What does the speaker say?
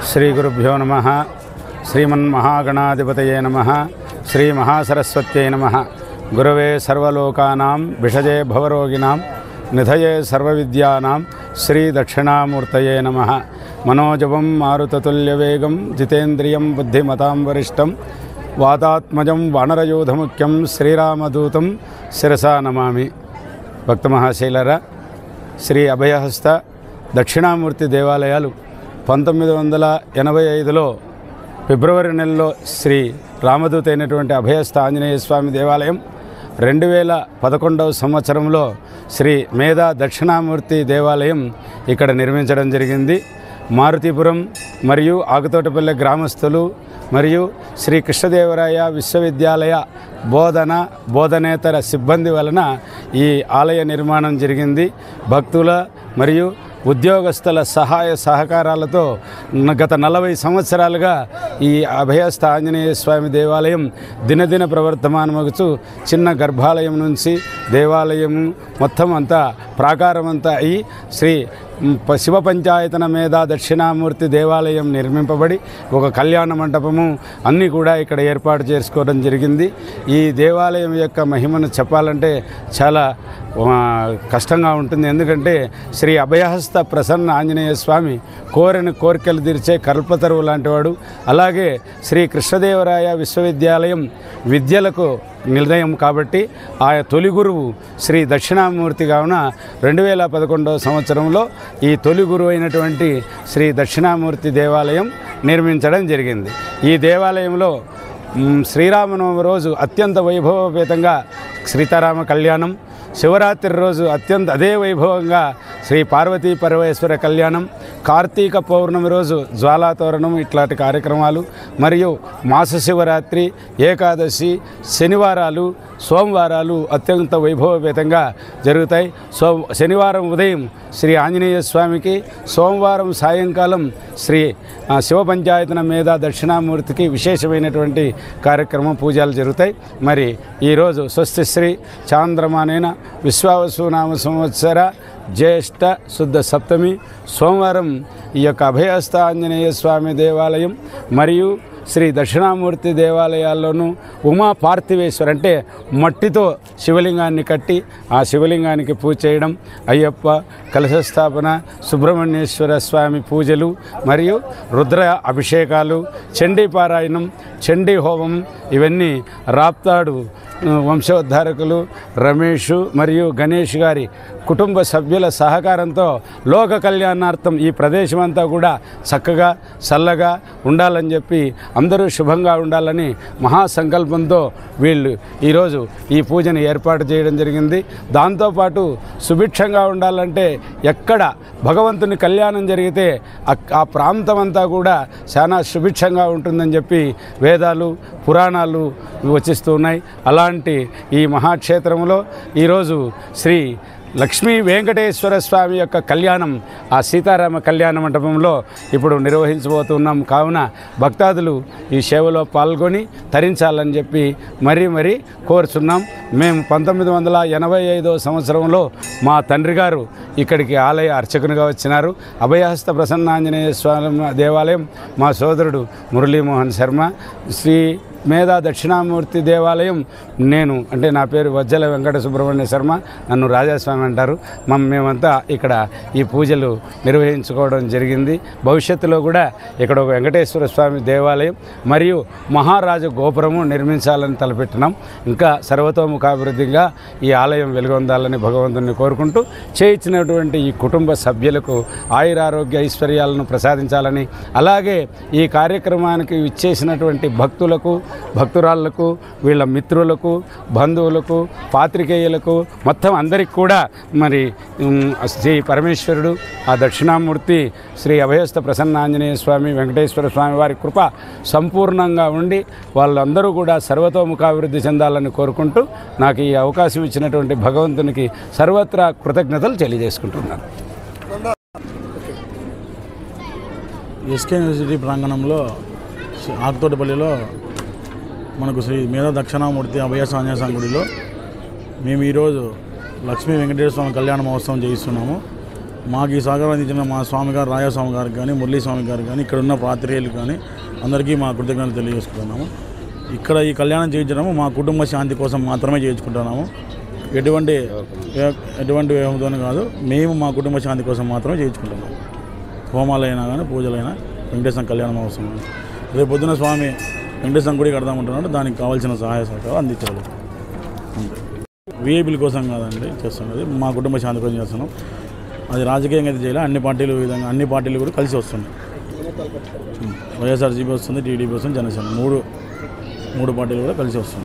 శ్రీ గురుభ్యో నమః. శ్రీమన్మహాగణాధిపతయే నమః. శ్రీ మహాసరస్వత్యై నమః. గురవే సర్వలోకానాం విషజే భవరోగిణాం నిధయే సర్వవిద్యానాం శ్రీ దక్షిణామూర్తయే నమః. మనోజవం మారుతతుల్యవేగం జితేంద్రియం బుద్ధిమతాం వరిష్టం వాతాత్మజం వానరయూధముఖ్యం శ్రీరామదూతం శిరసా నమామి. భక్త మహాశైలరా, శ్రీ అభయహస్త దక్షిణామూర్తి దేవాలయాలు 1985లో ఫిబ్రవరి నెలలో శ్రీ రామదూత అయినటువంటి అభయస్థ ఆంజనేయ స్వామి దేవాలయం, 2011వ సంవత్సరంలో శ్రీ మేధా దక్షిణామూర్తి దేవాలయం ఇక్కడ నిర్మించడం జరిగింది. మారుతీపురం మరియు ఆకుతోటపల్లె గ్రామస్తులు మరియు శ్రీ కృష్ణదేవరాయ విశ్వవిద్యాలయ బోధనేతర సిబ్బంది వలన ఈ ఆలయ నిర్మాణం జరిగింది. భక్తుల మరియు ఉద్యోగస్తుల సహాయ సహకారాలతో గత 40 సంవత్సరాలుగా ఈ అభయస్థ ఆంజనేయ స్వామి దేవాలయం దినదిన ప్రవర్తమానమగుచు చిన్న గర్భాలయం నుంచి దేవాలయం మొత్తం అంతా ప్రాకారం అంతా అయి శ్రీ శివ పంచాయతన మేధా దక్షిణామూర్తి దేవాలయం నిర్మింపబడి ఒక కళ్యాణ మండపము అన్నీ కూడా ఇక్కడ ఏర్పాటు చేసుకోవడం జరిగింది. ఈ దేవాలయం యొక్క మహిమను చెప్పాలంటే చాలా కష్టంగా ఉంటుంది. ఎందుకంటే శ్రీ అభయహస్త ప్రసన్న ఆంజనేయ స్వామి కోరిన కోరికలు తీర్చే కల్పతరువు లాంటివాడు. అలాగే శ్రీ కృష్ణదేవరాయ విశ్వవిద్యాలయం విద్యలకు నిలయం కాబట్టి ఆ తొలి గురువు శ్రీ దక్షిణామూర్తి కావున 2011వ సంవత్సరంలో ఈ తొలి గురువు అయినటువంటి శ్రీ దక్షిణామూర్తి దేవాలయం నిర్మించడం జరిగింది. ఈ దేవాలయంలో శ్రీరామనవమి రోజు అత్యంత వైభవపేతంగా సీతారామ కళ్యాణం, శివరాత్రి రోజు అదే వైభవంగా శ్రీ పార్వతీ పరమేశ్వర కళ్యాణం, కార్తీక పౌర్ణమి రోజు జ్వాలాతోరణం ఇట్లాంటి కార్యక్రమాలు మరియు మాస శివరాత్రి, ఏకాదశి, శనివారాలు, సోమవారాలు అత్యంత వైభవపేతంగా జరుగుతాయి. శనివారం ఉదయం శ్రీ ఆంజనేయ స్వామికి, సోమవారం సాయంకాలం శ్రీ శివ పంచాయతన మేధా దక్షిణామూర్తికి విశేషమైనటువంటి కార్యక్రమం పూజలు జరుగుతాయి. మరి ఈరోజు స్వస్తి శ్రీ చాంద్రమానేన విశ్వావసునామ సంవత్సర జ్యేష్ఠ శుద్ధ సప్తమి సోమవారం ఈ యొక్క అభయస్థ ఆంజనేయ స్వామి దేవాలయం మరియు శ్రీ దక్షిణామూర్తి దేవాలయాల్లోనూ ఉమా పార్థివేశ్వర అంటే మట్టితో శివలింగాన్ని కట్టి ఆ శివలింగానికి పూజ చేయడం, అయ్యప్ప కలశస్థాపన, సుబ్రహ్మణ్యేశ్వర స్వామి పూజలు మరియు రుద్ర అభిషేకాలు, చండీ పారాయణం, చండీ హోమం ఇవన్నీ రాప్తాడు వంశోద్ధారకులు రమేష్ మరియు గణేష్ గారి కుటుంబ సభ్యుల సహకారంతో లోక కళ్యాణార్థం ఈ ప్రదేశం అంతా కూడా చక్కగా చల్లగా ఉండాలని చెప్పి అందరూ శుభంగా ఉండాలని మహాసంకల్పంతో వీళ్ళు ఈరోజు ఈ పూజను ఏర్పాటు చేయడం జరిగింది. దాంతోపాటు సుభిక్షంగా ఉండాలంటే ఎక్కడ భగవంతుని కళ్యాణం జరిగితే ఆ ప్రాంతం అంతా కూడా చాలా సుభిక్షంగా ఉంటుందని చెప్పి వేదాలు పురాణాలు వచిస్తూ ఉన్నాయి. అలాంటి ఈ మహాక్షేత్రంలో ఈరోజు శ్రీ లక్ష్మీ వెంకటేశ్వర స్వామి యొక్క కళ్యాణం ఆ సీతారామ కళ్యాణ మండపంలో ఇప్పుడు నిర్వహించబోతున్నాం. కావున భక్తాదులు ఈ సేవలో పాల్గొని తరించాలని చెప్పి మరీ కోరుచున్నాం. మేము 1985వ సంవత్సరంలో మా తండ్రి గారు ఇక్కడికి ఆలయ అర్చకునిగా వచ్చినారు. అభయహస్త ప్రసన్నాంజనేయ స్వామి దేవాలయం మా సోదరుడు మురళీమోహన్ శర్మ, శ్రీ మేధా దక్షిణామూర్తి దేవాలయం నేను అంటే నా పేరు వజ్జల వెంకట సుబ్రహ్మణ్య శర్మ, నన్ను రాజాస్వామి అంటారు. మేమంతా ఇక్కడ ఈ పూజలు నిర్వహించుకోవడం జరిగింది. భవిష్యత్తులో కూడా ఇక్కడ ఒక వెంకటేశ్వర స్వామి దేవాలయం మరియు మహారాజు గోపురము నిర్మించాలని తలపెట్టినాం. ఇంకా సర్వతోముఖాభివృద్ధిగా ఈ ఆలయం వెలుగొందాలని భగవంతుని కోరుకుంటూ చేయించినటువంటి ఈ కుటుంబ సభ్యులకు ఆయురారోగ్య ఐశ్వర్యాలను ప్రసాదించాలని, అలాగే ఈ కార్యక్రమానికి ఇచ్చేసినటువంటి భక్తులకు భక్తురాళ్లకు వీళ్ళ మిత్రులకు బంధువులకు పాత్రికేయులకు మొత్తం అందరికి కూడా మరి శ్రీ పరమేశ్వరుడు ఆ దక్షిణామూర్తి శ్రీ అభయస్థ ప్రసన్నాంజనేయ స్వామి వెంకటేశ్వర స్వామి వారి కృప సంపూర్ణంగా ఉండి వాళ్ళందరూ కూడా సర్వతోముఖాభివృద్ధి చెందాలని కోరుకుంటూ నాకు ఈ అవకాశం ఇచ్చినటువంటి భగవంతునికి సర్వత్రా కృతజ్ఞతలు తెలియజేసుకుంటున్నాను. ఎస్కే యూనివర్సిటీ ప్రాంగణంలో ఆకుతోటపల్లిలో మనకు శ్రీ మేధా దక్షిణామూర్తి అభయస్థ ఆంజనేయ స్వామి గుడిలో మేము ఈరోజు లక్ష్మీ వెంకటేశ్వర స్వామి కళ్యాణ మహోత్సవం చేయిస్తున్నాము. మాకు ఈ సహకారం అందించిన మా స్వామి గారు రాయస్వామి గారికి కానీ మురళీ స్వామి గారికి కానీ ఇక్కడ ఉన్న పాత్రికేయులు కానీ అందరికీ మా కృతజ్ఞతలు తెలియజేసుకుంటున్నాము. ఇక్కడ ఈ కళ్యాణం చేయించడము మా కుటుంబ శాంతి కోసం మాత్రమే చేయించుకుంటున్నాము. ఎటువంటి ఏమవుతుందో కాదు, మేము మా కుటుంబ శాంతి కోసం మాత్రమే చేయించుకుంటున్నాము. హోమాలైనా కానీ పూజలైనా వెంకటేశ్వర కళ్యాణం అవసరం. రేపు పొద్దున స్వామి వెంకటేశ్వర గుడి కడదామంటున్నాడు, దానికి కావాల్సిన సహాయ సహకారాలు అందించాలి. వీఐపీల కోసం కాదండి చేస్తున్నది, మా కుటుంబ శాంతి కోసం చేస్తున్నాం. అది రాజకీయంగా అయితే చేయాలి. అన్ని పార్టీలు కూడా కలిసి వస్తున్నాయి. వైఎస్ఆర్సీపీ వస్తుంది, టీడీపీ వస్తుంది, జనసేన మూడు పార్టీలు కూడా కలిసి వస్తుంది.